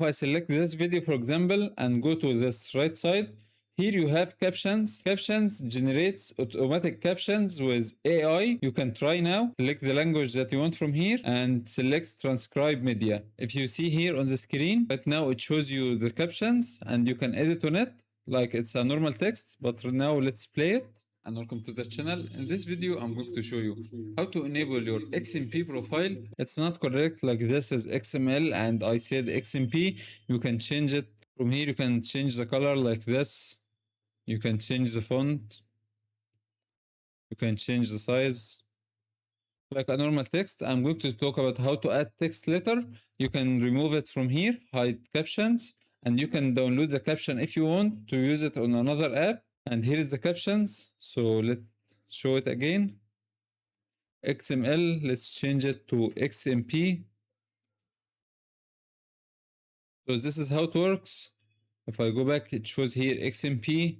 if I select this video, for example, and go to this right side, here you have captions. Captions generates automatic captions with AI. You can try now. Select the language that you want from here and select transcribe media. If you see here on the screen, right now it shows you the captions and you can edit on it like it's a normal text. But now let's play it. And welcome to the channel. In this video, I'm going to show you how to enable your XMP profile. It's not correct, like this is XML and I said XMP. You can change it from here. You can change the color like this. You can change the font. You can change the size like a normal text. I'm going to talk about how to add text later. You can remove it from here, hide captions, and you can download the caption if you want to use it on another app. And here is the captions. So let's show it again. XML, let's change it to XMP. So this is how it works. If I go back, it shows here XMP.